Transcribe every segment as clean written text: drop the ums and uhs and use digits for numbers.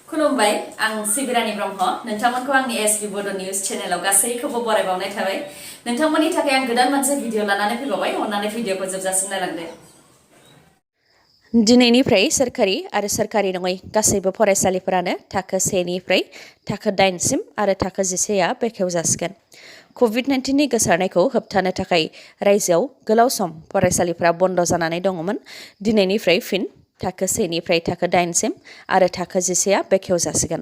खुलुमबाय आं सिबिरानि ब्रह्म नोंथांमोनखौ आंनि sbbodonews चेनेलाव गासैखौबो बरायबावनाय थाबाय नोंथांमोननि थाखाय आं गोदान मोनसे भिडिअ लानानै फैबावबाय अन्नानै भिडिअखौ जोबजासिम नायलांदो दिनैनिफ्राय सोरखारि आरो सोरखारि नङै गासैबो फरायसालिफोरानो थाखो 1 निफ्राय थाखो 8 सिम आरो थाखो 11 आ बेखेव जासिगोन कोविड-19 नि गोसारनायखौ होबथानो थाखाय रायजोआव गोलाव सम फरायसालिफोरा बन्द जानानै दङमोन दिनैनिफ्राय फिन थाखो 1 निफ्राय थाखो 8 सिम आरो थाखो 11 आ बेखेव जासिगोन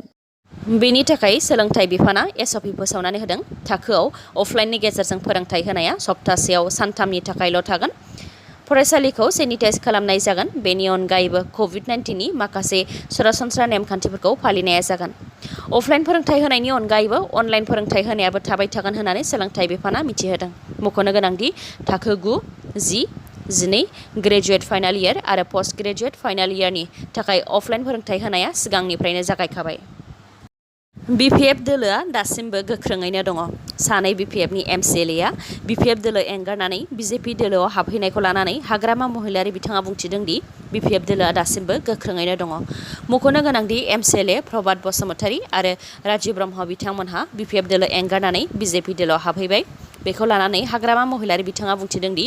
बेनि थाखाय सोलोंथाइ बिफाना एसअपि फोसावनानै होदों थाखोआव अफलाइननि गेजेरजों फोरोंथाइ होनाया सप्तासेयाव सानथामनि थाखायल' थागोन फरायसालिखौ सेनिटाइज खालामनाय जागोन बेनि अनगायैबो कोविड-19 नि माखासे सरासनस्रा नेमखान्थिफोरखौ फालिनाया जागोन अफलाइन फोरोंथाइ होनायनि अनगायैबो अनलाइन फोरोंथाइ होनायाबो थाबाय थागोन होननानै सोलोंथाइ बिफाना मिथिहोदों मख'नो गोनांदि थाखो 9, 10, 12 ग्रेजुवेट फाइनाल इयार आरो पोस्ट ग्रेजुवेट फाइनाल इयारनि थाखाय अफलाइन फोरोंथाइ होनाया सिगांनिफ्रायनो जागायखाबाय बिपिएफ दोलोआ दासिमबो गोख्रोङैनो दङ सानै बिपिएफनि एमसिएलएआ बिपिएफ दोलो एंगारनानै बिजेपि दोलोआव हाबहैनायखौ लानानै हाग्रामा महिलारि बिथाङा बुंथिदों दि बिपिएफ दोलोआ दासिमबो गोख्रोङैनो दङ मख'नो गोनांदि एमसिएलए प्रभात बसुमतारी आरो राजीव ब्रह्म बिथांमोनहा बिपिएफ दोलो एंगारनानै बिजेपि दोलोआव हाबहैबाय बेखौ लानानै हाग्रामा महिलारि बिथाङा बुंथिदों दि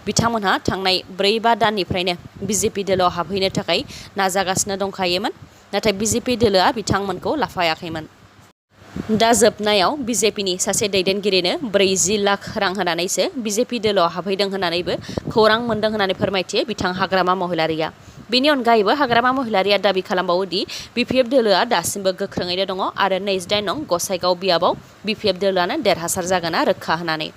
बिथांमोनहा थांनाय 4-5 दाननिफ्रायनो बिजेपि दोलोआव हाबहैनो थाखाय नाजागासिनो दंखायोमोन नाथाय बिजेपि दोलोआ बिथांमोनखौ लाफायाखैमोन दा जोबनायाव बिजेपिनि सासे दैदेनगिरिनो 40 लाख रां होनानैसो बिजेपि दोलोआव हाबहैदों होननानैबो खौरां मोनदों होननानै फोरमायथियो बिथां हाग्रामा महिलारिया बेनि अनगायैबो हाग्रामा महिलारिया दाबि खालामबावो दि बिपिएफ दोलोआ दासिमबो गोख्रोङैनो दङ आरो 28 नं गसाइगाव बियाबाव बिपिएफ दोलोआनो देरहासार जागोना रोखा होननानै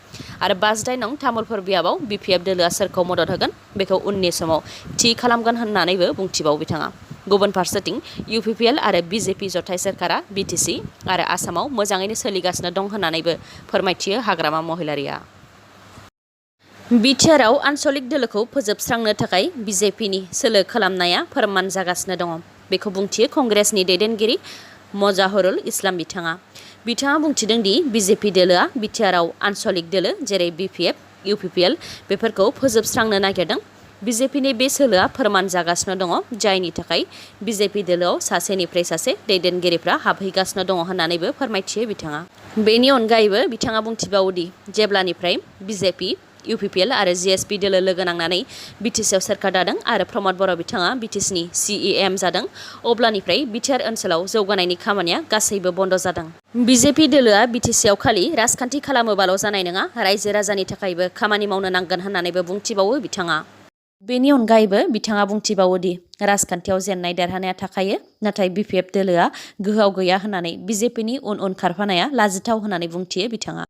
आरो 28 नं तामुलपुर बियाबाव बिपिएफ दोलोआ सोरखौ मदद होगोन बेखौ उननि समाव थि खालामगोन होननानैबो बुंथिबावो बिथाङा गुबुन फारसेथिं इउपिपिएल आरो बिजेपि जथाय सोरखारा बिटिसि आरो आसामाव मोजाङैनो सोलिगासिनो दं होननानैबो फोरमायथियो हाग्रामा महिलारिया बिटिआरआव आनसलिक दोलोखौ फोजोबस्रांनो थाखाय बिजेपिनि सोलो खालामनाया फोरमान जागासिनो दङ बेखौ बुंथियो कंग्रेसनि दैदेनगिरि मजाहरुल इस्लाम बिथाङा बुंथिदों दि बिजेपि दोलोआ बिटिआरआव आनसलिक दोलो जेरै बिपिएफ इउपिपिएल बेफोरखौ फोजोबस्रांनो नागिरदों बिजेपिनि बे सोलोआ फोरमान जागासिनो दङ जायनि थाखाय बिजेपि दोलोआव सासेनिफ्राय सासे दैदेनगिरिफ्रा हाबहैगासिनो दङ होननानैबो फोरमायथियो बिथाङा बेनि अनगायैबो बिथाङा बुंथिबावो दि जेब्लानिफ्राय बिजेपि इउपिपिएल आरो जिएसपि दोलो लोगो नांनानै बिटिसिआव सोरखार दादों आरो प्रमद बर' बिथाङा बिटिसिनि सिइएम जादों अब्लानिफ्राय बिटिआर ओनसोलाव जौगानायनि खामानिया गासैबो बन्द जादों बिजेपि दोलोआ बिटिसिआव खालि राजखान्थि खालामोबाल' जानाय नङा रायजो राजानि थाखायबो खामानि मावनो नांगोन होननानैबो बुंथिबावो बिथाङा बेनि अनगायैबो बिथाङा बुंथिबावो दि राजखान्थियाव जेननाय देरहानाया थाखायो नाथाय बिपिएफ दोलोआ गोहोआव गैया होननानै बिजेपिनि उन खारफानाया लाजिथाव होननानै बुंथियो बिथाङा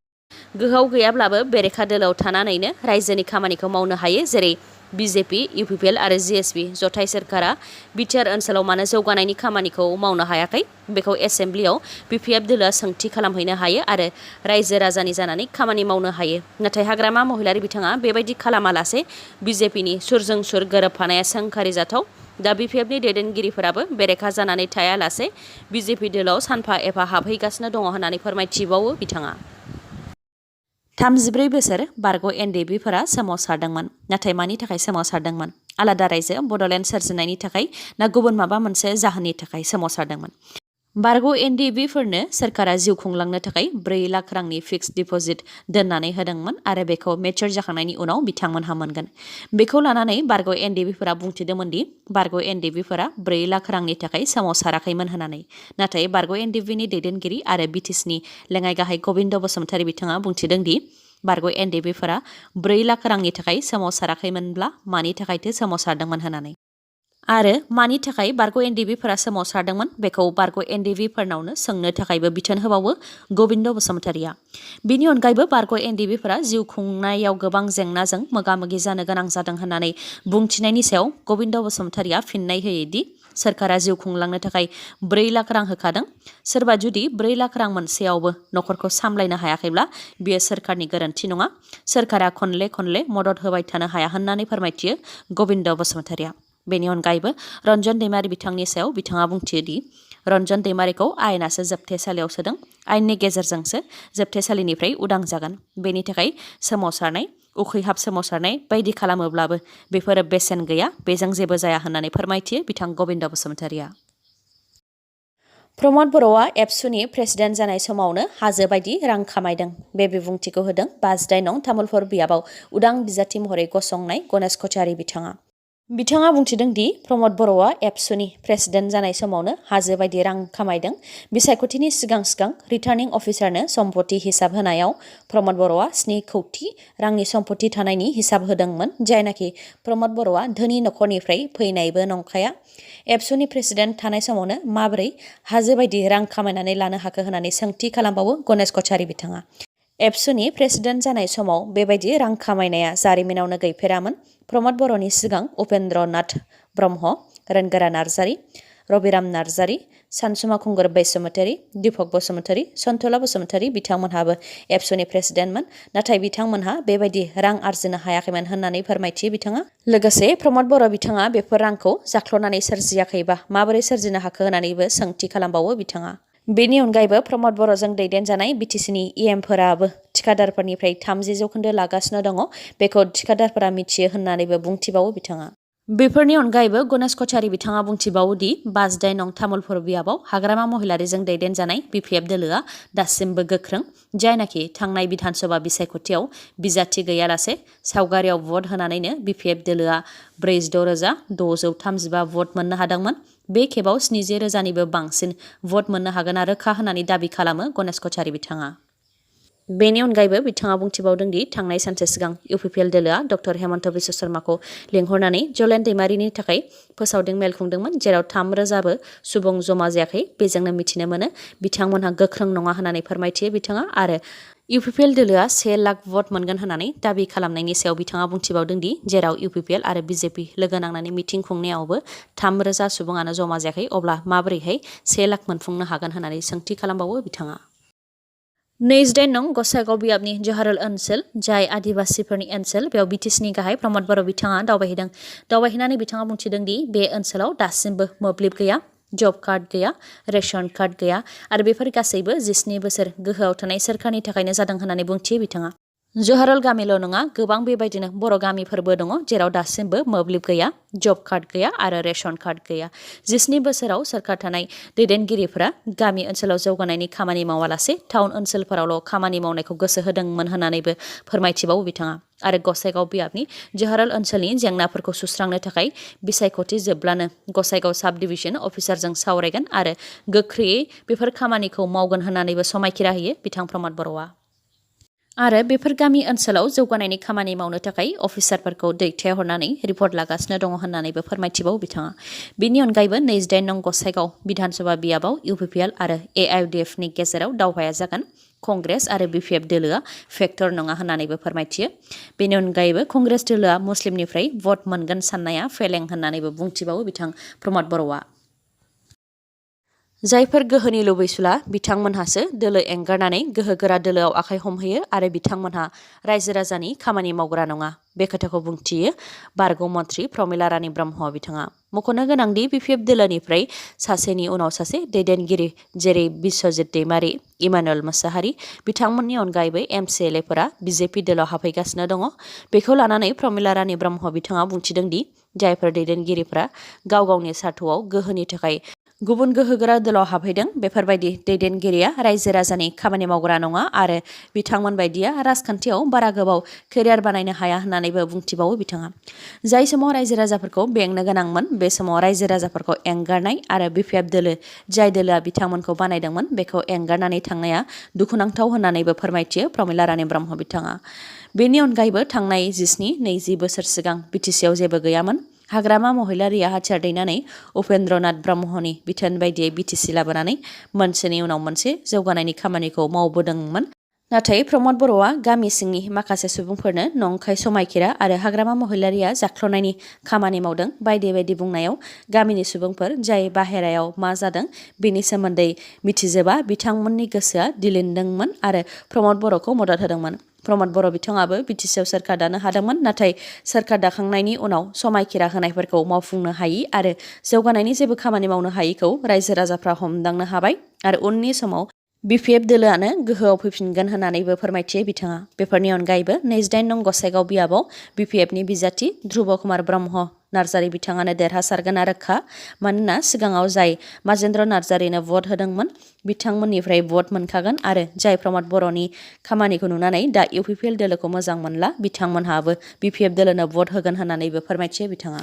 गोहोआव गैयाब्लाबो बेरेखा दोलोआव थानानैनो रायजोनि खामानिखौ मावनो हायो जेरै बिजेपि इउपिपिएल आरो जिएसपि जथाय सोरखारा बिटिआर ओनसोलाव मानो जौगानायनि खामानिखौ मावनो हायाखै बेखौ एसेम्ब्लियाव बिपिएफ दोलोआ सोंथि खालामहैनो हायो आरो रायजो राजानि जानानै खामानि मावनो हायो नाथाय हाग्रामा महिलारि बिथाङा बेबायदि खालामालासे बिजेपिनि सुरजों सुर गोरोबफानाया सोंखारि जाथाव दा बिपिएफनि दैदेनगिरिफोराबो बेरेखा जानानै थायालासे बिजेपि दोलोआव सानफा एफा हाबहैगासिनो दङ होननानै फोरमायथिबावो बिथाङा 34 बोसोर बारग' एनडिएफबिफोरा सोमावसारदोंमोन नाथाय मानि थाखाय सोमावसारदोंमोन आलादा रायजो बड'लेण्ड सोरजिनायनि थाखाय ना गुबुन माबा मोनसे जाहोननि थाखाय सोमावसारदोंमोन बारग' एनडिएफबिफोरनो सोरखारा जिउ खुंलांनो थाखाय 4 लाख रांनि फिक्स्ड डिप'जिट दोननानै होदोंमोन आरो बेखौ मेच्योर जाखांनायनि उनाव बिथांमोनहा मोनगोन बेखौ लानानै बारग' एनडिएफबिफोरा बुंथिदोंमोन दि बारग' एनडिएफबिफोरा 4 लाख रांनि थाखाय सोमावसाराखैमोन होननानै नाथाय बारग' एनडिएफबिनि दैदेनगिरि आरो बिटिसिनि लेङाइ गाहाय गबिन्द बसुमतारी बिथाङा बुंथिदों दि बारग' एनडिएफबिफोरा 4 लाख रांनि थाखाय सोमावसाराखैमोनब्ला मानि थाखायथो सोमावसारदोंमन होननानै आरो मानि थाखाय बारग' एनडिएफबिफोरा सोमावसारदोंमोन बेखौ बारग' एनडिएफबिफोरनावनो सोंनो थाखायबो बिथोन होबावो गबिन्द बसुमतारीया बेनि अनगायैबो बारग' एनडिएफबिफोरा जिउ खुंनायाव गोबां जेंनाजों मोगा-मोगि जानो गोनां जादों होननानै बुंथिनायनि सायाव गबिन्द बसुमतारीया फिननाय होयो दि सोरखारा जिउ खुंलांनो थाखाय 4 लाख रां होखादों सोरबा जुदि 4 लाख रां मोनसेयावबो नखरखौ सामलायनो हायाखैब्ला बेयो सोरखारनि गोरोन्थि नङा सोरखारा खनले मदद होबाय थानो हाया होननानै फोरमायथियो गबिन्द बसुमतारीया बेनि अनगायैबो रन्जन दैमारी बिथांनि सायाव बिथाङा बुंथियो दि रन्जन दैमारीखौ आयेनासो जोबथेसालियाव सोदों आयेननि गेजेरजोंसो जोबथेसालिनिफ्राय उदां जागोन बेनि थाखाय सोमावसारनाय उखैहाब सोमावसारनाय बायदि खालामोब्लाबो बेफोरो बेसेन गैया बेजों जेबो जाया होननानै फोरमायथियो बिथां गबिन्द बसुमतारीया प्रमद बर'आ एबसुनि प्रेसिडेन्ट जानाय समावनो हाजो बायदि रां खामायदों। बे बिबुंथिखौ होदों 52 नं तामुलपुर बियाबाव उदां बिजाथि महरै गसंनाय गणेश कछारी बिथाङा। बिथाङा बुंथिदों दि प्रमद बर'आ एबसुनि प्रेसिडेन्ट जानाय समावनो हाजो बायदि रां खामायदों। बिसायख'थिनि सिगां रिटार्निं अफिसारनो सम्पति हिसाब होनायाव प्रमद बर'आ 7 कौटि रांनि सम्पति थानायनि हिसाब होदोंमोन, जायनाखि प्रमद बर'आ धोनि नखरनिफ्राय फैनायबो नंखाया। एबसुनि प्रेसिडेन्ट थानाय समावनो माबोरै हाजो बायदि रां खामायनानै लानो हाखो होननानै सोंथि खालामबावो गणेश कछारी बिथाङा। एबसुनि प्रेसिडेन्ट जानाय समाव बेबायदि रां खामायनाया जारिमिनावनो गैफेरामोन। प्रमद बर'नि सिगां उपेन्द्र नाथ ब्रह्म, रोनगोरा नार्जारी, रबिराम नार्जारी, सानसुमा खुंगुर बसुमतारी, दीपक बसुमतारी, सन्तला बसुमतारी बिथांमोनहाबो एबसुनि प्रेसिडेन्टमोन, नाथाय बिथांमोनहा बेबायदि रां आरजिनो हायाखैमोन होननानै फोरमायथियो बिथाङा। लोगोसे प्रमद बर' बिथाङा बेफोर रांखौ जाख्ल'नानै सोरजियाखैबा माबोरै सोरजिनो हाखो होननानैबो सोंथि खालामबावो बिथाङा। बेनि अनगायैबो प्रमद बर'जों दैदेनजानाय बिटिसिनि इएमफोराबो थिखादारफोरनिफ्राय 30% लागासिनो दङ। बेखौ थिखादारफोरा मिथियो होननानैबो बुंथिबावो बिथाङा। बेफोरनि अनगायैबो गणेश कछारी बिथाङा बुंथिबावो दि 52 नं तामुलपुर बियाबाव हाग्रामा महिलारिजों दैदेनजानाय बिपिएफ दोलोआ दासिमबो गोख्रों, जायनाखि थांनाय बिधानसभा बिसायख'थियाव बिजाथि गैयालासे सावगारियाव भट होनानैनो बिपिएफ दोलोआ 46,635 भट मोननो हादोंमोन। बे खेबाव 70,000निबो बांसिन भट मोननो हागोन रोखा होननानै दाबि खालामो गणेश कछारी बिथाङा। बेनि अनगायैबो बिथाङा बुंथिबावदों दि थांनाय सानसे सिगां इउपिपिएल दोलोआ डक्टर हेमन्त बिश्व शर्माखौ लिंहरनानै जलेन दैमारिनि थाखाय फोसावदिं मेल खुंदोंमोन, जेराव 3,000बो सुबुं जमा जायाखै। बेजोंनो मिथिनो मोनो बिथांमोनहा गोख्रों नङा होननानै फोरमायथियो बिथाङा। आरो इउपिपिएल दोलोआ 1 लाख भट मोनगोन होननानै दाबि खालामनायनि सायाव बिथाङा बुंथिबावदों दि जेराव इउपिपिएल आरो बिजेपि लोगो नांनानै मिटिं खुंनायावबो 3,000 सुबुङानो जमा जायाखै, अब्ला माबोरैहाय 1 लाख मोनफुंनो हागोन होननानै सोंथि खालामबावो बिथाङा। 28 नं गसाइगाव बियाबनि जहारल ओनसोल, जाय आदिबासिफोरनि ओनसोल, बेयाव बिटिसिनि गाहाय प्रमद बर' बिथाङा दावबायहैदों। दावबायहैनानै बिथाङा बुंथिदों दि बे ओनसोलाव दासिमबो मोब्लिब गैया, जब कार्ड गैया, रेशन कार्ड गैया आरो बेफोर गासैबो 17 बोसोर गोहोआव थानाय सोरखारनि थाखायनो जादों होननानै बुंथियो बिथाङा। जहारल गामिल' नङा, गोबां बेबायदिनो बर' गामिफोरबो दङ जेराव दासिमबो मोब्लिब गैया, जब कार्ड गैया आरो रेशन कार्ड गैया। 17 बोसोराव सोरखार थानाय दैदेनगिरिफोरा गामि ओनसोलाव जौगानायनि खामानि मावालासे टाउन ओनसोलफोरावल' खामानि मावनायखौ गोसो होदोंमोन होननानैबो फोरमायथिबावो बिथाङा। आरो गसाइगाव बियाबनि जहारल ओनसोलनि जेंनाफोरखौ सुस्रांनो थाखाय बिसायख'थि जोबब्लानो गसाइगाव साब डिभिजन अफिसारजों सावरायगोन आरो गोख्रैयै बेफोर खामानिखौ मावगोन होननानैबो समायखिरा होयो बिथां प्रमद बर'आ। आरो बेफोर गामि ओनसोलाव जौगानायनि खामानि मावनो थाखाय अफिसारफोरखौ दैथायहरनानै रिपर्ट लागासिनो दङ होननानैबो फोरमायथिबावो बिथाङा। बेनि अनगायैबो 28 नं गसाइगाव बिधानसभा बियाबाव इउपिपिएल आरो एआइडिएफनि गेजेराव दावहाया जागोन। कंग्रेस आरो बिपिएफ दोलोआ फेक्टर नङा होननानैबो फोरमायथियो। बेनि अनगायैबो कंग्रेस दोलोआ मुस्लिमनिफ्राय भट मोनगोन साननाया फेलें होननानैबो बुंथिबावो बिथां प्रमद बर'आ। जायफोर गोहोनि लुबैसुला बिथांमोनहासो दोलो एंगारनानै गोहोगोरा दोलोआव आखाइ हमहैयो आरो बिथांमोनहा रायजो राजानि खामानि मावग्रा नङा। बे खोथाखौ बुंथियो बारग' मन्त्रि प्रमिला रानी ब्रह्म बिथाङा। मख'नो गोनांदि बिपिएफ दोलोनिफ्राय सासेनि उनाव सासे दैदेनगिरि जेरै बिश्वजित दैमारी, इमानुएल मोसाहारि बिथांमोननि अनगायैबो एमसिएलएफोरा बिजेपि दोलोआव हाबफैगासिनो दङ। बेखौ लानानै प्रमिला रानी ब्रह्म बिथाङा बुंथिदों दि जायफोर दैदेनगिरिफोरा गाव गावनि सार्थ'आव गोहोनि थाखाय गुबुन गोहोगोरा दोलोआव हाबहैदों, बेफोरबायदि दैदेनगिरिया रायजो राजानि खामानि मावग्रा नङा आरो बिथांमोन बायदिया राजखान्थियाव बारा गोबाव केरियार बानायनो हाया होननानैबो बुंथिबावो बिथाङा। जाय समाव रायजो राजाफोरखौ बेंनो गोनांमोन, बे समाव रायजो राजाफोरखौ एंगारनाय आरो बिपिएफ दोलो जाय दोलोआ बिथांमोनखौ बानायदोंमोन बेखौ एंगारनानै थांनाया दुखुनांथाव होननानैबो फोरमायथियो प्रमिला रानी ब्रह्म बिथाङा। बेनि अनगायैबो थांनाय 19-20 बोसोर सिगां बिटिसिआव जेबो गैयामोन। हाग्रामा महिलारिया हाथियार दैनानै उपेन्द्र नाथ ब्रह्मनि बिथोन बायदियै बिटिसि लाबोनानै मोनसेनि उनाव मोनसे जौगानायनि खामानिखौ मावबोदोंमोन। नाथाय प्रमद बर'आ गामि सिंनि माखासे सुबुंफोरनो नंखाय समायखिरा आरो हाग्रामा महिलारिया जाख्ल'नायनि खामानि मावदों बायदि बायदि बुंनायाव गामिनि सुबुंफोर जाय बाहेरायाव मा जादों बेनि सोमोन्दै मिथिजोबा बिथांमोननि गोसोआ दिलिनदोंमोन आरो प्रमद बर'खौ मदद होदोंमोन। प्रमद बर' बिथाङाबो बिटिसिआव सोरखार दानो हादोंमोन, नाथाय सोरखार दाखांनायनि उनाव समायखिरा होनायफोरखौ मावफुंनो हायि आरो जौगानायनि जेबो खामानि मावनो हायिखौ रायजो राजाफ्रा हमदांनो हाबाय आरो उननि समाव BPF दोलोआनो गोहोआव फैफिनगोन होननानैबो फोरमायथियो बिथाङा। बेफोरनि अनगायैबो 28 नं गसाइगाव बियाबाव BPFनि बिजाथि ध्रुब कुमार ब्रह्म नार्जारी बिथाङानो देरहासारगोन रोखा। मानोना सिगाङाव जाय माजेन्द्र नार्जारीनो भट होदोंमोन बिथांमोननिफ्राय भट मोनखागोन आरो जाय प्रमद बर'नि खामानिखौ नुनानै दा UPPL दोलोखौ मोजां मोनला बिथांमोनहाबो BPF दोलोनो भट होगोन होननानैबो फोरमायथियो बिथाङा।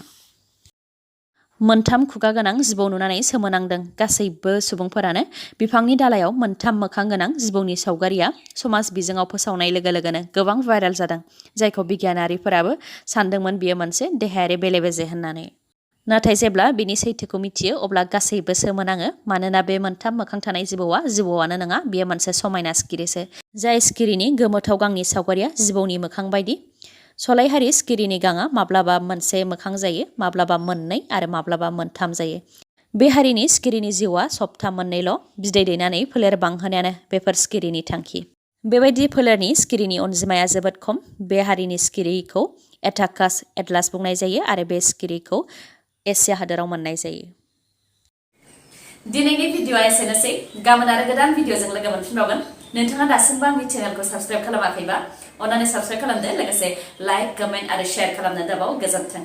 मोनथाम खुगा गोनां जिबौ नुनानै सोमोनांदों गासैबो सुबुंफोरानो। बिफांनि दालायाव मोनथाम मोखां गोनां जिबौनि सावगारिया समाज बिजोङाव फोसावनाय लोगो लोगोनो गोबां भाइरेल जादों, जायखौ बिगियानारिफोराबो सानदोंमोन बियो मोनसे देहायारि बेले-बेजे होननानै। नाथाय जेब्ला बिनि सैथोखौ मिथियो अब्ला गासैबो सोमोनाङो। मानोना बे मोनथाम मोखां थानाय जिबौआनो नङा, बेयो मोनसे समायना सिखिरिसो। जाय सिखिरिनि गोमोथाव गांनि सावगारिया जिबौनि मोखां बायदि। सलायहारि सिखिरिनि गाङा माब्लाबा मोनसे मोखां जायो, माब्लाबा मोननै आरो माब्लाबा मोनथाम जायो। बे हारिनि सिखिरिनि जिउआ सप्ता मोननैल'। बिदै दैनानै फोलेर बांहोनायानो बेफोर सिखिरिनि थांखि। बेबायदि फोलेरनि सिखिरिनि अनजिमाया जोबोद खम। बे हारिनि सिखिरिखौ एटाकास एटलास बुंनाय जायो आरो बे सिखिरिखौ एसिया हादोराव मोननाय जायो। दिनैनि भिडिअ'आ एसेनोसै। गाबोन आरो गोदान भिडिअ'जों लोगो मोनफिनबावगोन। नोंथाङा दासिमबो आंनि चेनेलखौ साबस्क्राइब खालामाखैबा अन्नानै साबस्क्राइब खालामदो, लोगोसे लाइक, कमेन्ट आरो शेयार खालामनो दाबाव। गोजोन्थों।